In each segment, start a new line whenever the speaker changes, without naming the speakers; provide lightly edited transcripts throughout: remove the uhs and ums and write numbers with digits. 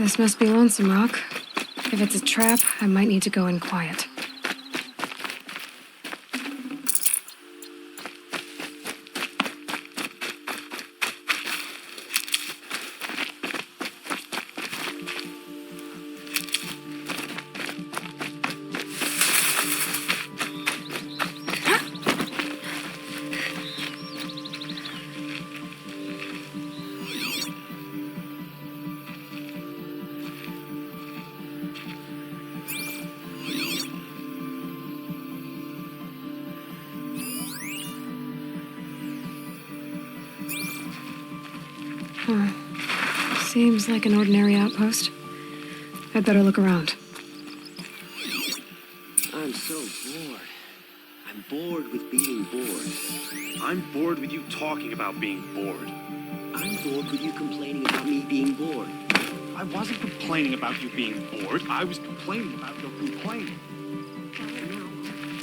This must be Lonesome Rock. If it's a trap, I might need to go in quiet. Seems like an ordinary outpost. I'd better look around.
I'm so bored. I'm bored with being bored.
I'm bored with you talking about being bored.
I'm bored with you complaining about me being bored.
I wasn't complaining about you being bored. I was complaining about your complaining.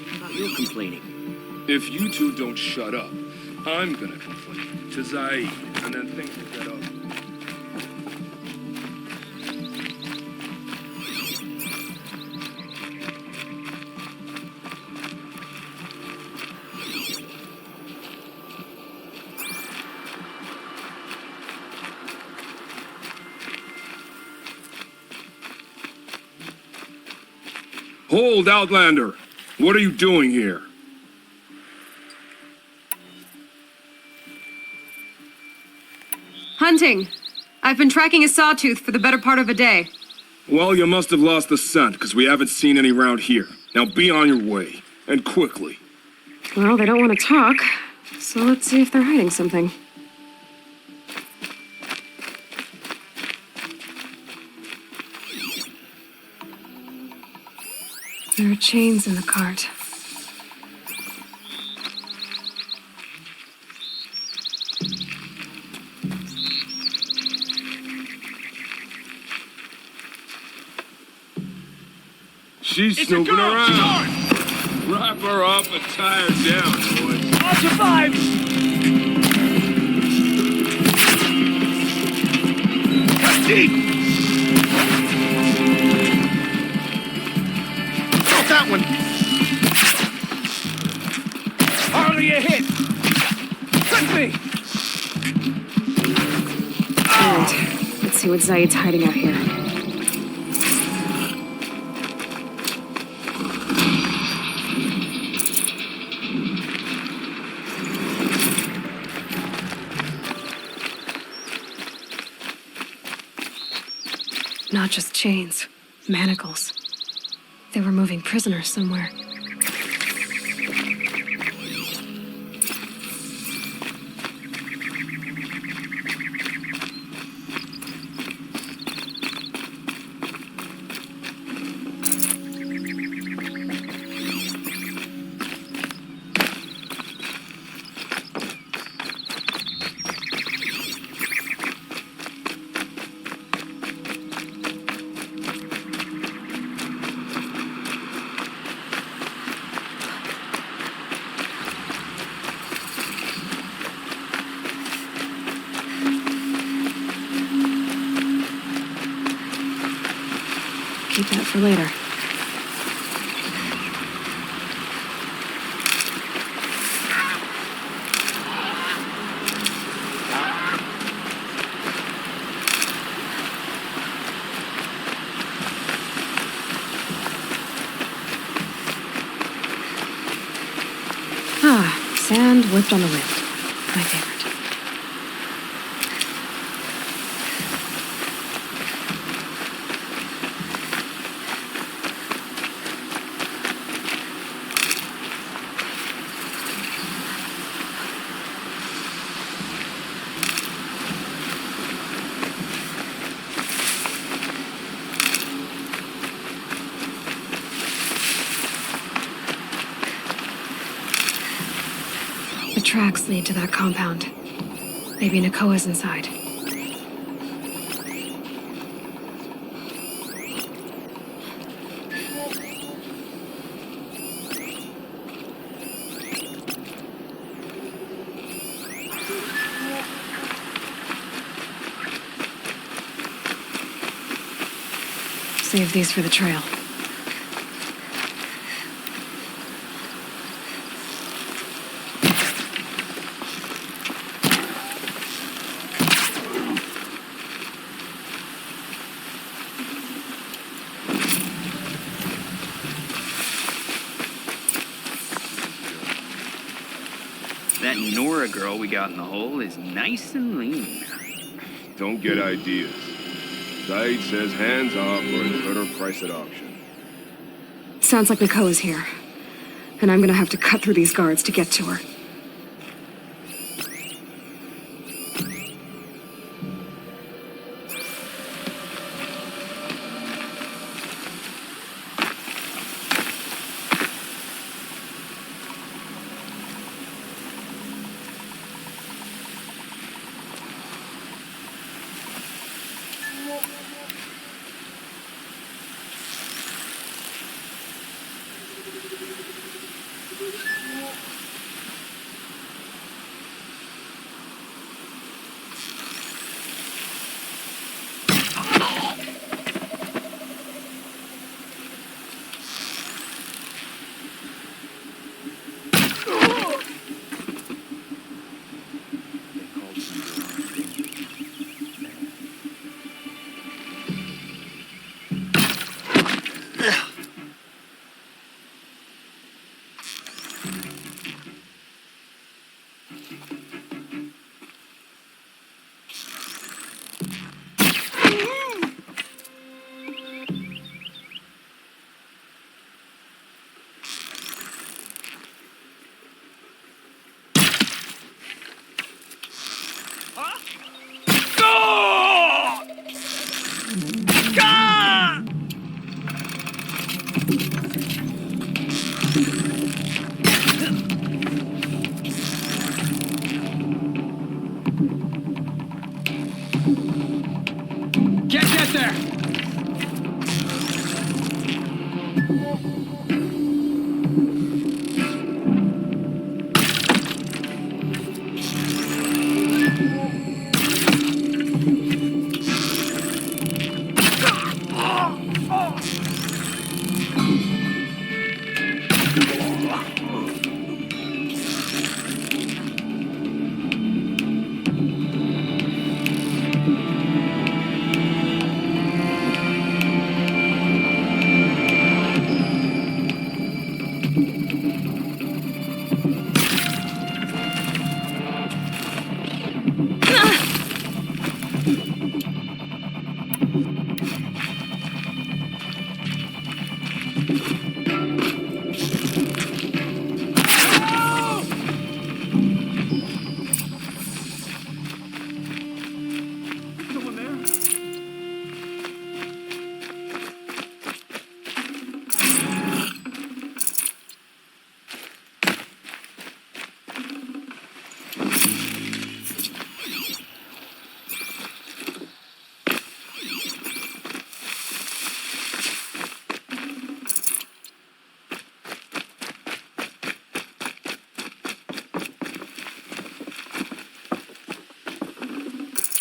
How about your complaining?
If you two don't shut up, I'm gonna complain to Zaid, and then things will get ugly. Hold, Outlander! What are you doing here?
Hunting! I've been tracking a sawtooth for the better part of a day.
Well, you must have lost the scent, because we haven't seen any round here. Now be on your way, and quickly.
Well, they don't want to talk, so let's see if they're hiding something. There are chains in the cart.
She's snooping around. Wrap her up and tie her down, boys.
I'll survive! Cut deep! Got that one! Hardly a hit! Touch me!
Alright, let's see what Zaid's hiding out here. Not just chains, manacles. They were moving prisoners somewhere. Keep that for later. Sand whipped on the wind. My favorite. The tracks lead to that compound. Maybe Nakoa's inside. Save these for the trail.
That Nora girl we got in the hole is nice and lean.
Don't get ideas. Said says hands off or a better price at auction.
Sounds like Nicole is here. And I'm gonna have to cut through these guards to get to her.
Get there!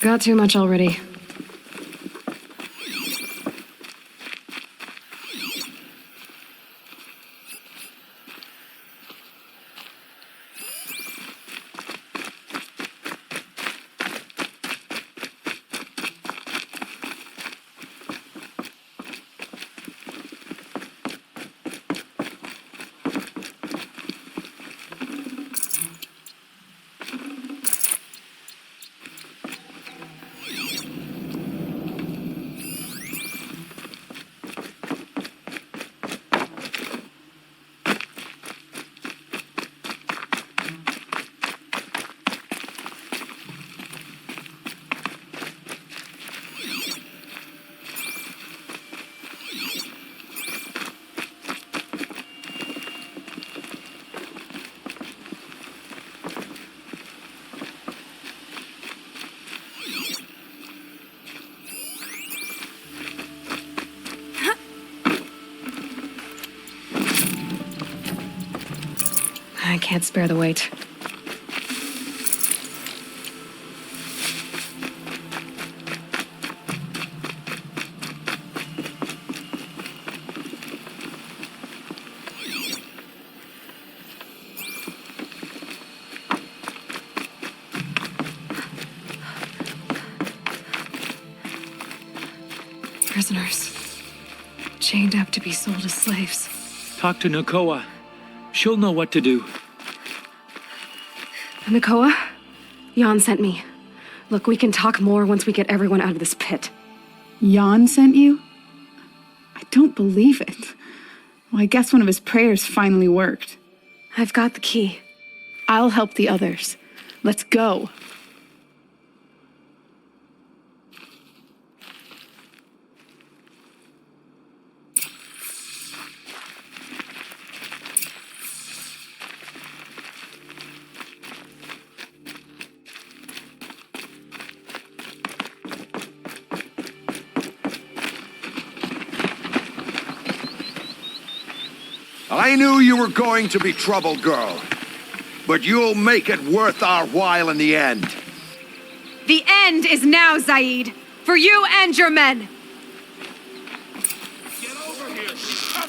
Got too much already. I can't spare the weight. prisoners. Chained up to be sold as slaves.
Talk to Nakoa. She'll know what to do.
Nakoa? Jan sent me. Look, we can talk more once we get everyone out of this pit.
Jan sent you? I don't believe it. Well, I guess one of his prayers finally worked.
I've got the key.
I'll help the others. Let's go.
I knew you were going to be trouble, girl. But you'll make it worth our while in the end.
The end is now, Zaid! For you and your men!
Get over here!
So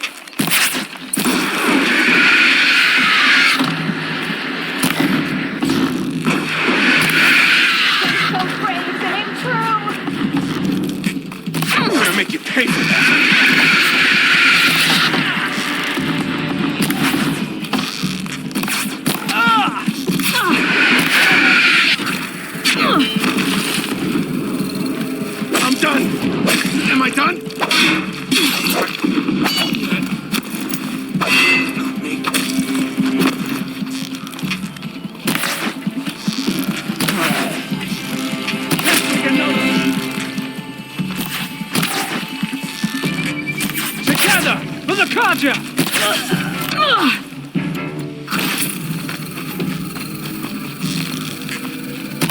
brave, it ain't true!
I'm gonna make you pay for that! I'm done! Am I done?
Together for the Kaja!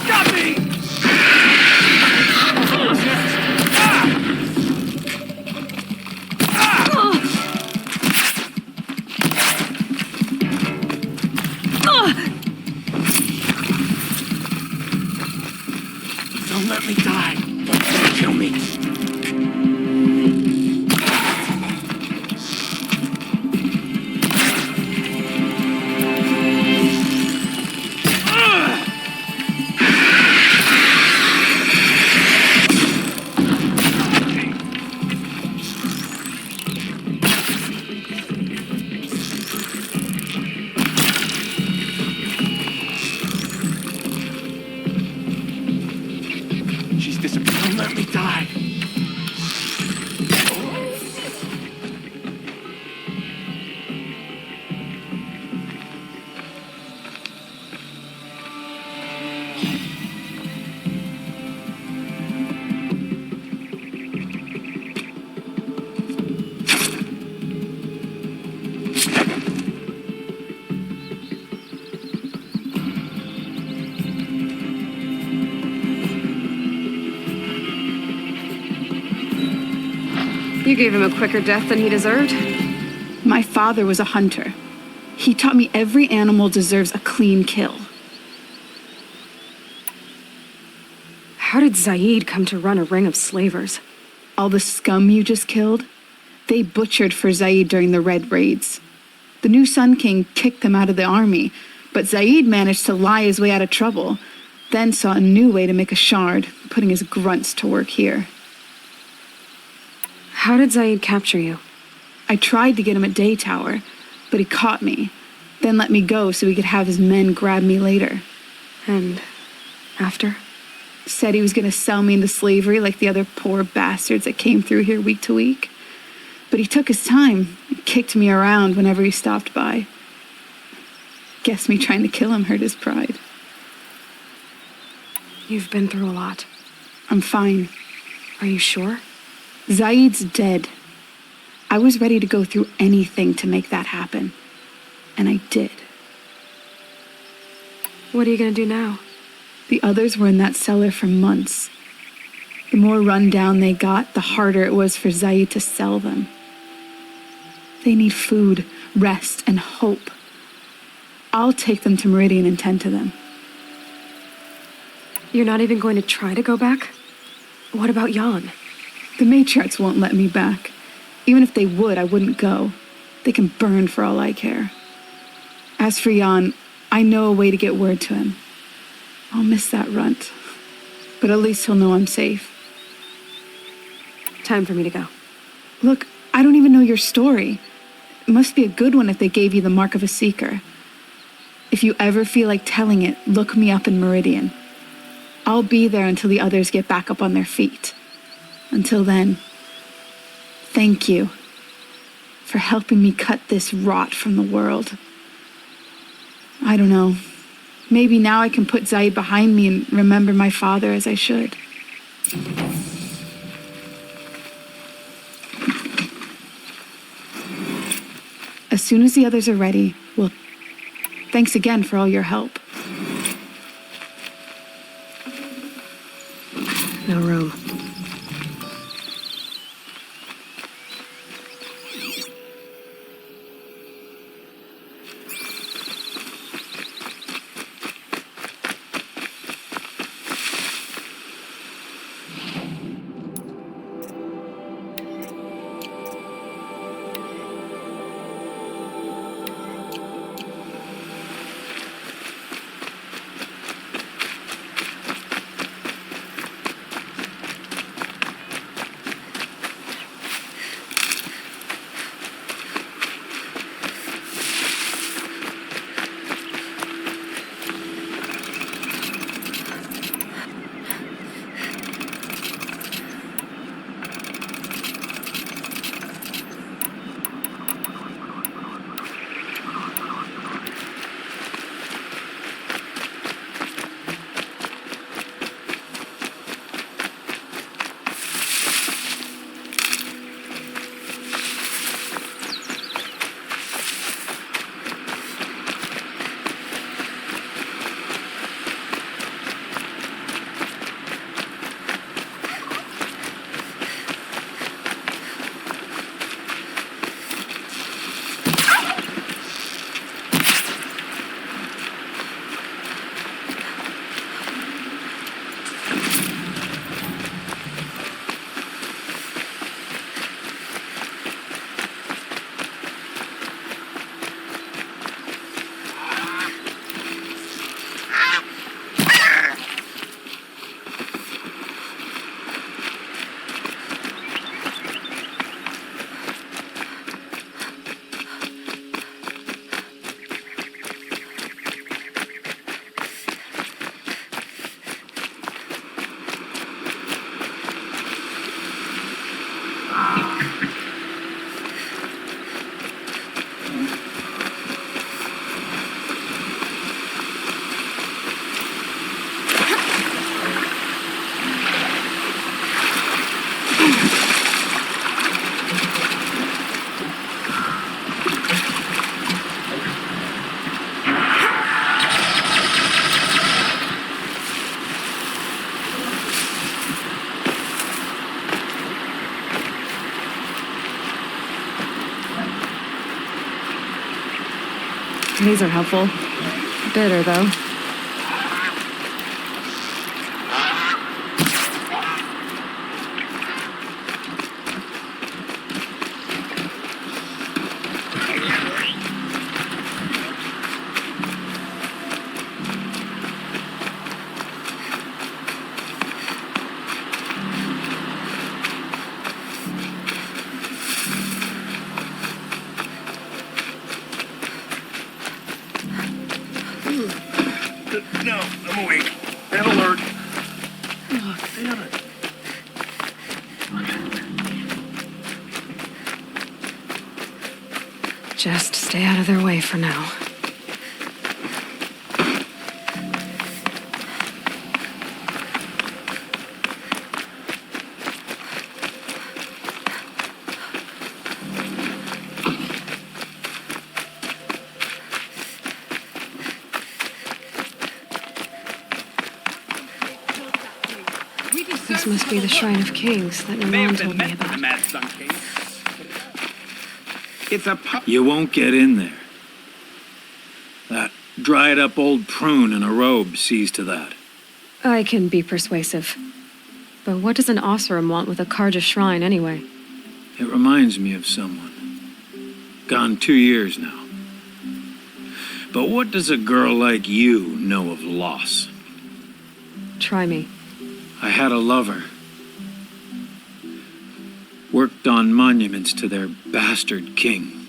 Got me!
Don't let me die. Don't kill me. She's disappeared. Don't let me die.
You gave him a quicker death than he deserved?
My father was a hunter. He taught me every animal deserves a clean kill.
How did Zaid come to run a ring of slavers?
All the scum you just killed, they butchered for Zaid during the Red Raids. The new Sun King kicked them out of the army, but Zaid managed to lie his way out of trouble, then saw a new way to make a shard, putting his grunts to work here.
How did Zaid capture you?
I tried to get him at Day Tower, but he caught me, then let me go so he could have his men grab me later.
And after?
Said he was going to sell me into slavery like the other poor bastards that came through here week to week. But he took his time and kicked me around whenever he stopped by. Guess me trying to kill him hurt his pride.
You've been through a lot.
I'm fine.
Are you sure?
Zaid's dead. I was ready to go through anything to make that happen. And I did.
What are you gonna do now?
The others were in that cellar for months. The more run down they got, the harder it was for Zaid to sell them. They need food, rest, and hope. I'll take them to Meridian and tend to them.
You're not even going to try to go back? What about Jan?
The matriarchs won't let me back. Even if they would, I wouldn't go. They can burn for all I care. As for Jan, I know a way to get word to him. I'll miss that runt, but at least he'll know I'm safe.
Time for me to go.
Look, I don't even know your story. It must be a good one if they gave you the mark of a seeker. If you ever feel like telling it, look me up in Meridian. I'll be there until the others get back up on their feet. Until then, thank you for helping me cut this rot from the world. I don't know. Maybe now I can put Zaid behind me and remember my father as I should. As soon as the others are ready, well, thanks again for all your help.
No room. These are helpful. Bitter, though.
No, I'm awake. And alert. Oh, damn it.
Just stay out of their way for now. This must be the Shrine of Kings that Naman told me about.
Mad Sun King.
It's a
You won't get in there. That dried up old prune in a robe sees to that.
I can be persuasive. But what does an Osram want with a Karja shrine anyway?
It reminds me of someone. Gone 2 years now. But what does a girl like you know of loss?
Try me.
I had a lover. worked on monuments to their bastard king.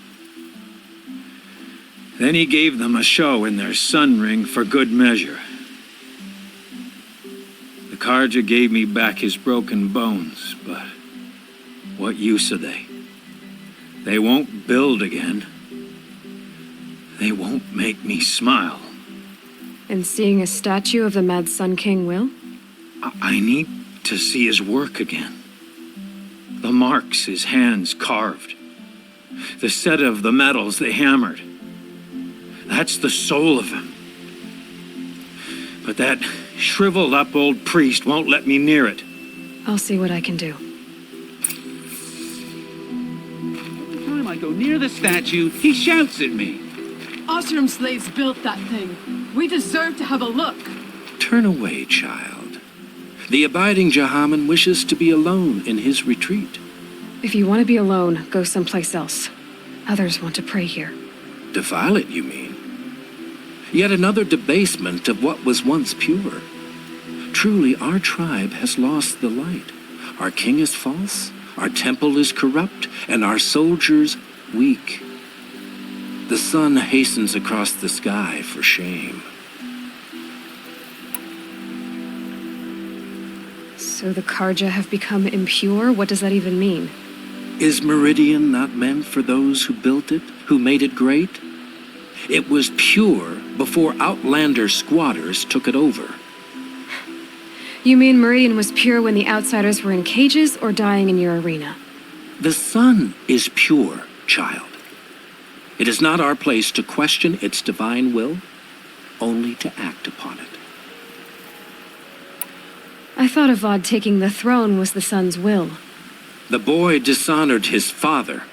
Then he gave them a show in their sun ring for good measure. The Karja gave me back his broken bones, but what use are they? They won't build again. They won't make me smile.
And seeing a statue of the Mad Sun King will?
I need to see his work again. The marks his hands carved. The set of the metals they hammered. That's the soul of him. But that shriveled up old priest won't let me near it.
I'll see what I can do.
Every time I go near the statue, he shouts at me.
Osram slaves built that thing. We deserve to have a look.
Turn away, child. The abiding Jahaman wishes to be alone in his retreat.
If you want to be alone, go someplace else. Others want to pray here.
Defile it, you mean? Yet another debasement of what was once pure. Truly, our tribe has lost the light. Our king is false, our temple is corrupt, and our soldiers weak. The sun hastens across the sky for shame.
So the Karja have become impure? What does that even mean?
Is Meridian not meant for those who built it, who made it great? It was pure before outlander squatters took it over.
You mean Meridian was pure when the outsiders were in cages or dying in your arena?
The sun is pure, child. It is not our place to question its divine will, only to act upon it.
I thought Avad taking the throne was the sun's will.
The boy dishonored his father,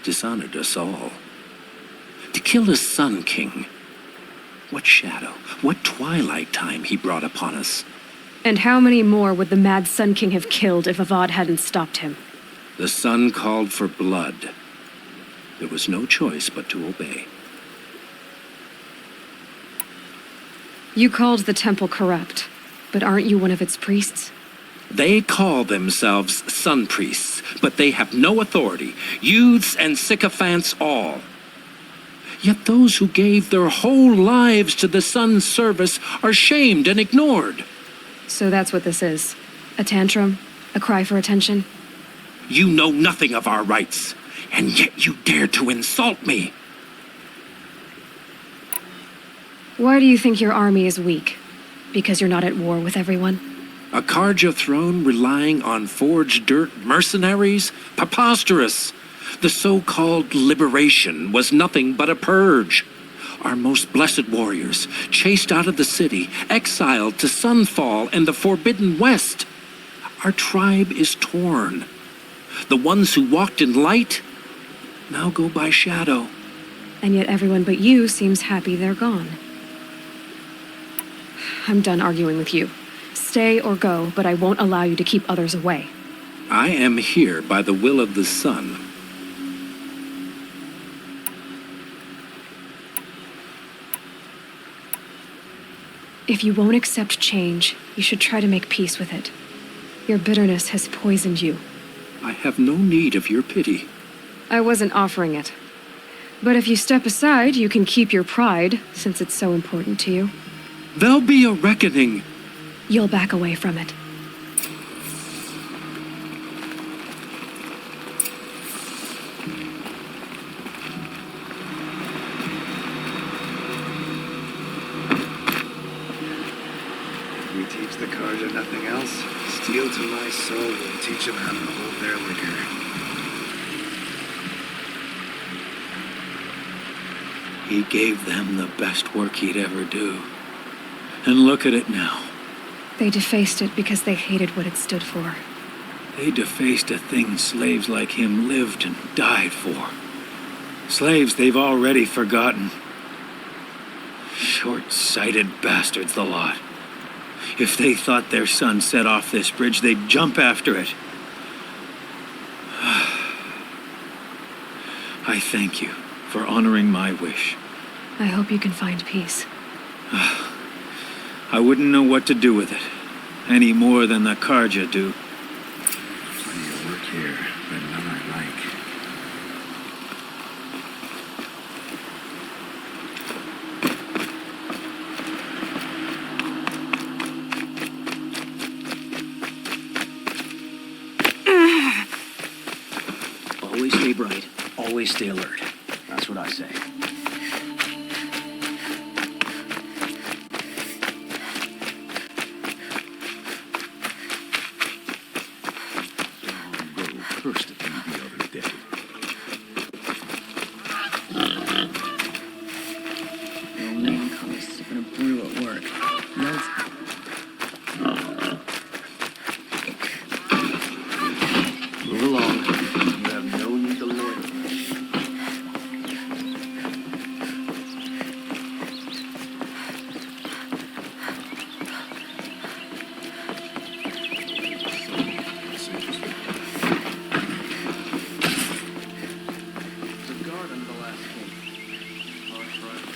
dishonored us all. To kill his sun king, what shadow, what twilight time he brought upon us.
And how many more would the Mad Sun King have killed if Avad hadn't stopped him?
The sun called for blood. There was no choice but to obey.
You called the temple corrupt, but aren't you one of its priests?
They call themselves sun priests, but they have no authority, youths and sycophants all. Yet those who gave their whole lives to the sun's service are shamed and ignored.
So that's what this is. A tantrum? A cry for attention?
You know nothing of our rights, and yet you dare to insult me.
Why do you think your army is weak? Because you're not at war with everyone?
A Karja throne relying on forged dirt mercenaries? Preposterous! The so-called liberation was nothing but a purge. Our most blessed warriors, chased out of the city, exiled to Sunfall and the Forbidden West. Our tribe is torn. The ones who walked in light now go by shadow.
And yet everyone but you seems happy they're gone. I'm done arguing with you. Stay or go, but I won't allow you to keep others away.
I am here by the will of the sun.
If you won't accept change, you should try to make peace with it. Your bitterness has poisoned you.
I have no need of your pity.
I wasn't offering it. But if you step aside, you can keep your pride, since it's so important to you.
There'll be a reckoning.
You'll back away from it.
We teach the Karja nothing else. Steel to my soul will teach them how to hold their liquor.
He gave them the best work he'd ever do. And look at it now.
They defaced it because they hated what it stood for.
They defaced a thing slaves like him lived and died for. Slaves they've already forgotten. Short-sighted bastards, the lot. If they thought their son set off this bridge, they'd jump after it. I thank you for honoring my wish.
I hope you can find peace.
I wouldn't know what to do with it, any more than the Karja do.
Plenty of work Here, but none I like.
Always stay bright. Always stay alert. That's what I say.
Cursed at me the other day.
Your name comes in a brew at work. Move along. You have no need to loiter. The guard on the last gate. Large rifle.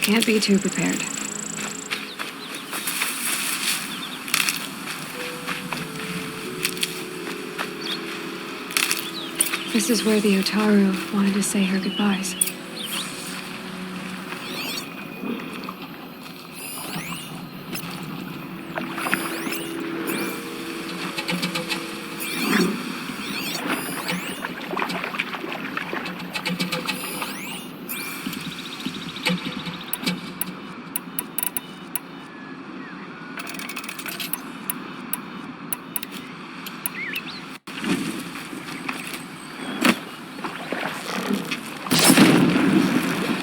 Can't be too prepared. This is where the Otaru wanted to say her goodbyes.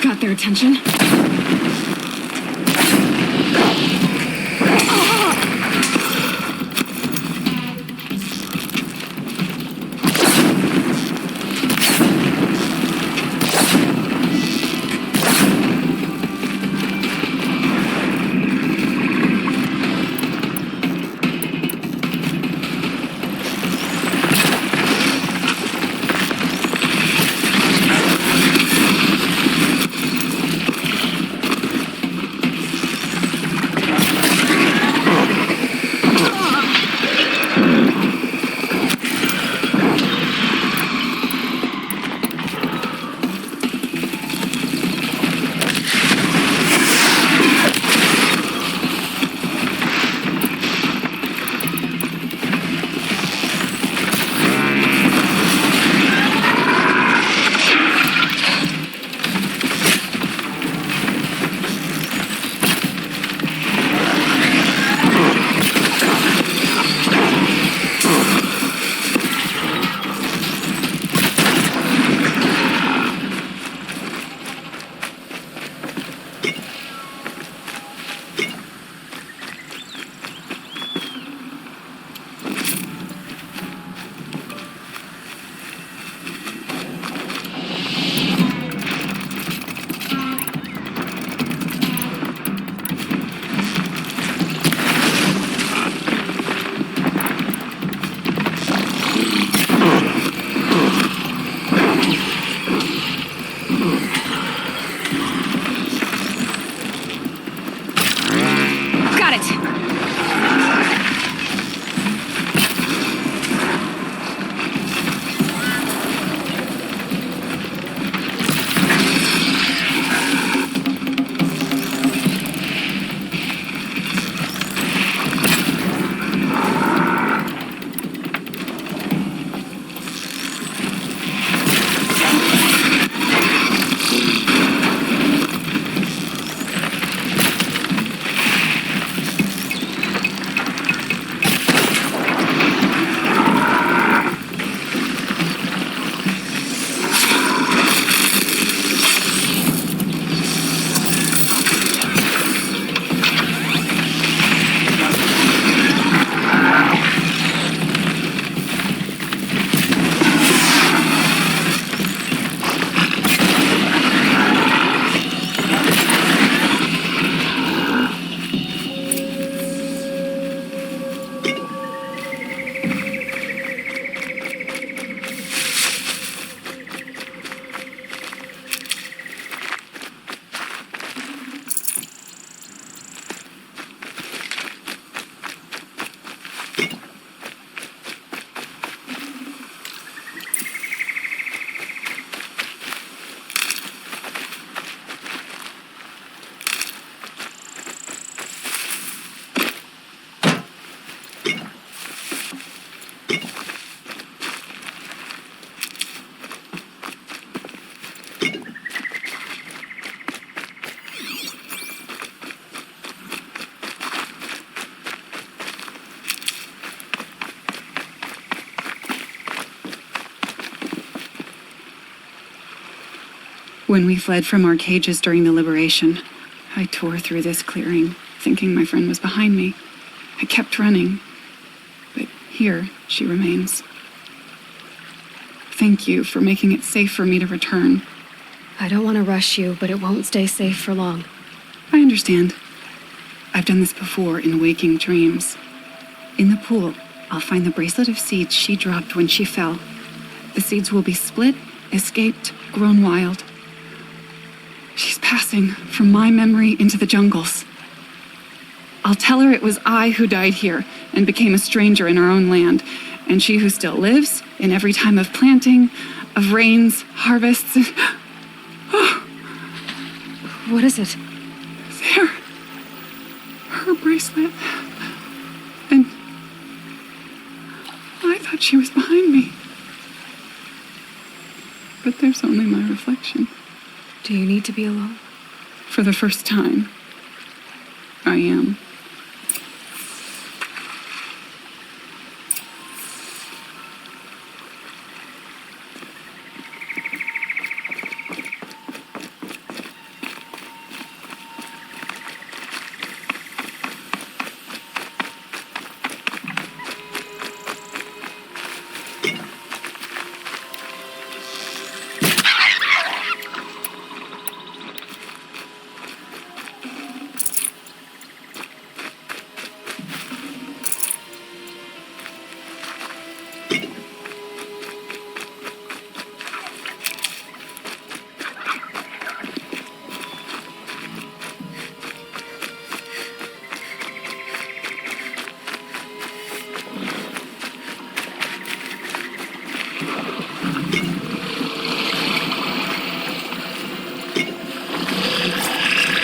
Got their attention.
When we fled from our cages during the liberation, I tore through this clearing, thinking my friend was behind me. I kept running, but here she remains. Thank you for making it safe for me to return.
I don't want to rush you, but it won't stay safe for long.
I understand. I've done this before in waking dreams. In the pool, I'll find the bracelet of seeds she dropped when she fell. The seeds will be split, escaped, grown wild. She's passing from my memory into the jungles. I'll tell her it was I who died here and became a stranger in our own land, and she who still lives in every time of planting, of rains, harvests.
What is it?
There. Her bracelet. And I thought she was behind me. But there's only my reflection.
Do you need to be alone?
For the first time, I am.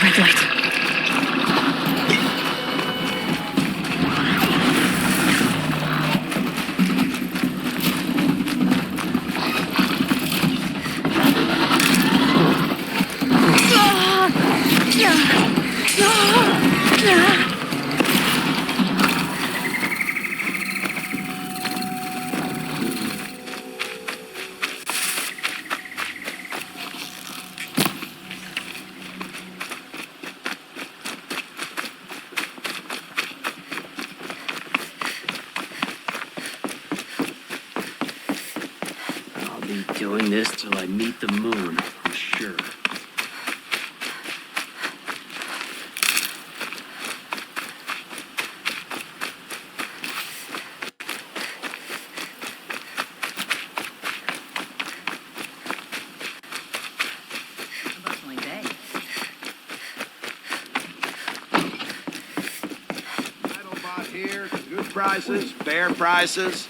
Red light.
Doing this till I meet the moon, for sure.
Idlebot here, good prices, fair prices.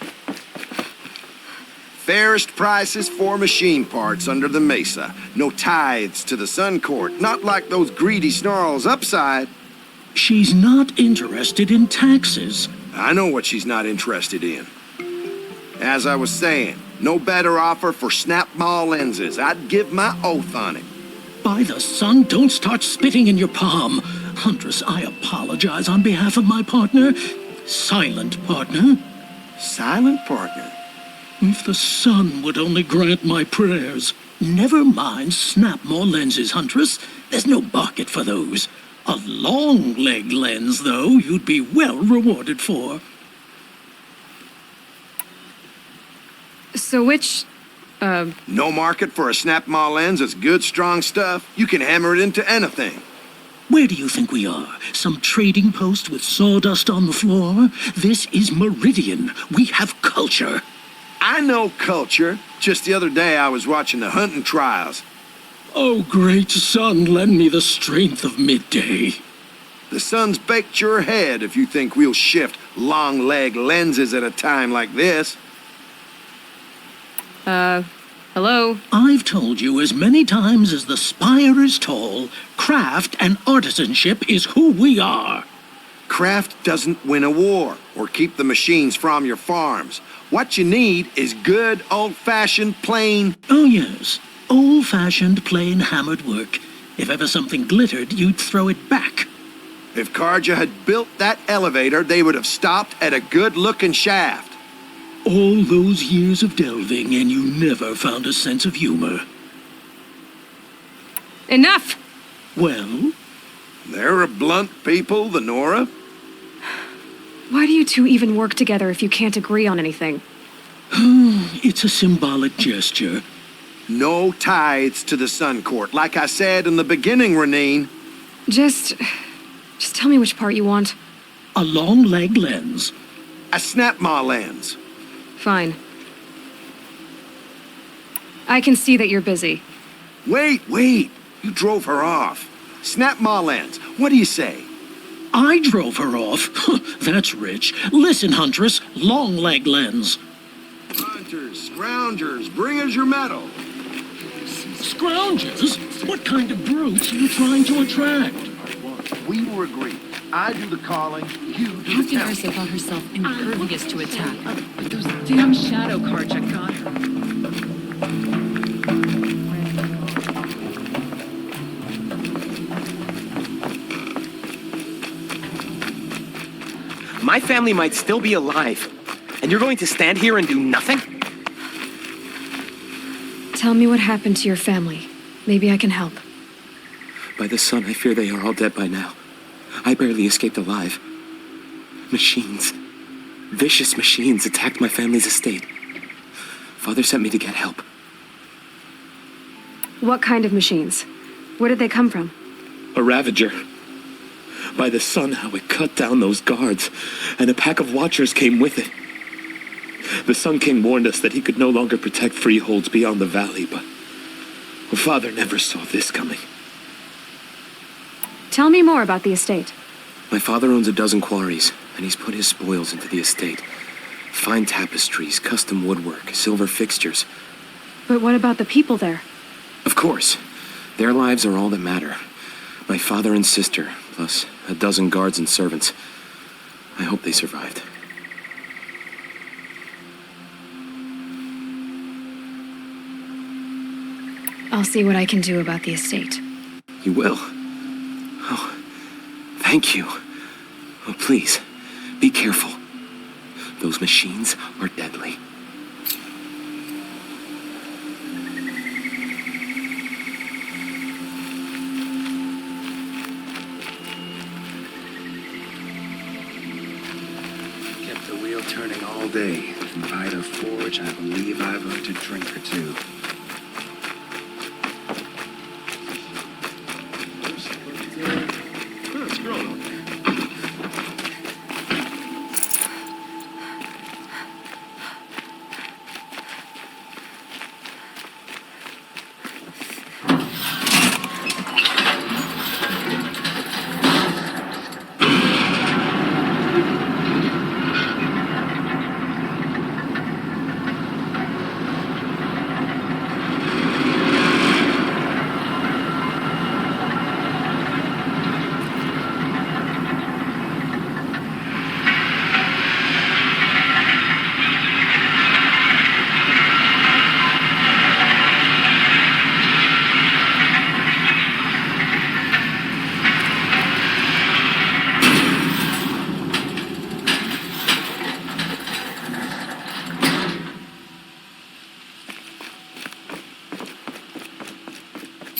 Fairest prices for machine parts under the mesa. No tithes to the Sun Court, not like those greedy snarls upside.
She's not interested in taxes.
I know what she's not interested in. As I was saying, no better offer for snap-maw lenses. I'd give my oath on it.
By the sun, don't start spitting in your palm. Huntress, I apologize on behalf of my partner. Silent partner.
Silent partner?
If the sun would only grant my prayers. Never mind snap-maw lenses, Huntress. There's no market for those. A long leg lens, though, you'd be well rewarded for.
So which,
No market for a snap-maw lens that's good, strong stuff? You can hammer it into anything.
Where do you think we are? Some trading post with sawdust on the floor? This is Meridian. We have culture.
I know culture. Just the other day I was watching the hunting trials.
Oh, great sun, lend me the strength of midday.
The sun's baked your head if you think we'll shift long leg lenses at a time like this.
hello?
I've told you as many times as the spire is tall, craft and artisanship is who we are.
Craft doesn't win a war or keep the machines from your farms. What you need is good, old-fashioned, plain...
Oh, yes. Old-fashioned, plain hammered work. If ever something glittered, you'd throw it back.
If Karja had built that elevator, they would have stopped at a good-looking shaft.
All those years of delving, and you never found a sense of humor.
Enough!
Well?
They're a blunt people, the Nora.
Why do you two even work together if you can't agree on anything?
It's a symbolic gesture.
No tithes to the Sun Court. Like I said in the beginning, Renine.
Just tell me which part you want.
A long leg lens.
A snap-maw lens.
Fine. I can see that you're busy.
Wait. You drove her off. Snap-maw lens. What do you say?
I drove her off. That's rich. Listen, Huntress, long leg lens.
Hunters, scroungers, bring us your metal.
Scroungers? What kind of brutes are you trying to attract?
We were agreed. I do the calling, you do the
Captain
counting.
Ursa thought herself impervious to attack, but those damn shadow cards got her.
My family might still be alive, and you're going to stand here and do nothing?
Tell me what happened to your family. Maybe I can help.
By the sun, I fear they are all dead by now. I barely escaped alive. Machines. Vicious machines attacked my family's estate. Father sent me to get help.
What kind of machines? Where did they come from?
A Ravager. By the sun, how it cut down those guards, and a pack of watchers came with it. The Sun King warned us that he could no longer protect freeholds beyond the valley, but Father never saw this coming.
Tell me more about the estate.
My father owns a dozen quarries, and he's put his spoils into the estate. Fine tapestries, custom woodwork, silver fixtures.
But what about the people there?
Of course. Their lives are all that matter. My father and sister, plus a dozen guards and servants. I hope they survived.
I'll see what I can do about the estate.
You will? Oh, thank you. Oh, please, be careful. Those machines are deadly.
Kept the wheel turning all day. And by the forge, I believe I've earned a drink or two.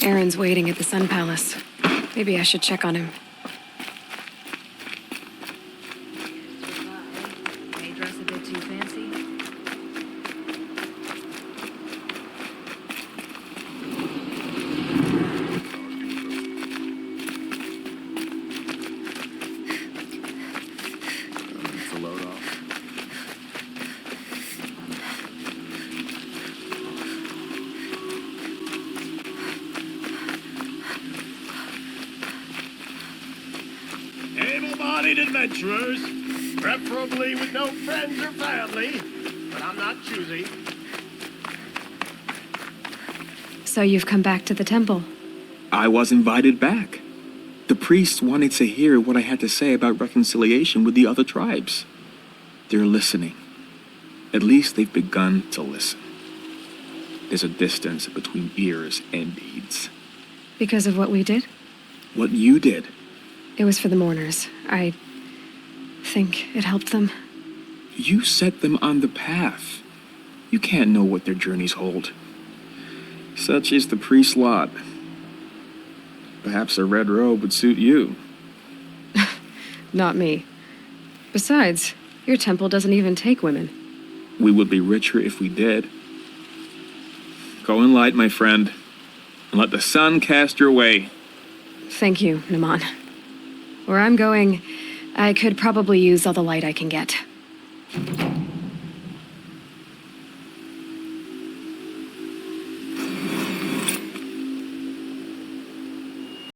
Aaron's waiting at the Sun Palace. Maybe I should check on him.
May dress a bit too fancy.
It's a load off.
Able-bodied adventurers, preferably with no friends or family, but I'm not choosy.
So you've come back to the temple.
I was invited back.
The priests wanted to hear what I had to say about reconciliation with the other tribes. They're listening. At least they've begun to listen. There's a distance between ears and deeds.
Because of what we did?
What you did.
It was for the mourners. I think it helped them.
You set them on the path. You can't know what their journeys hold. Such is the priest's lot. Perhaps a red robe would suit you.
Not me. Besides, your temple doesn't even take women.
We would be richer if we did. Go in light, my friend, and let the sun cast your way.
Thank you, Naman. Where I'm going, I could probably use all the light I can get.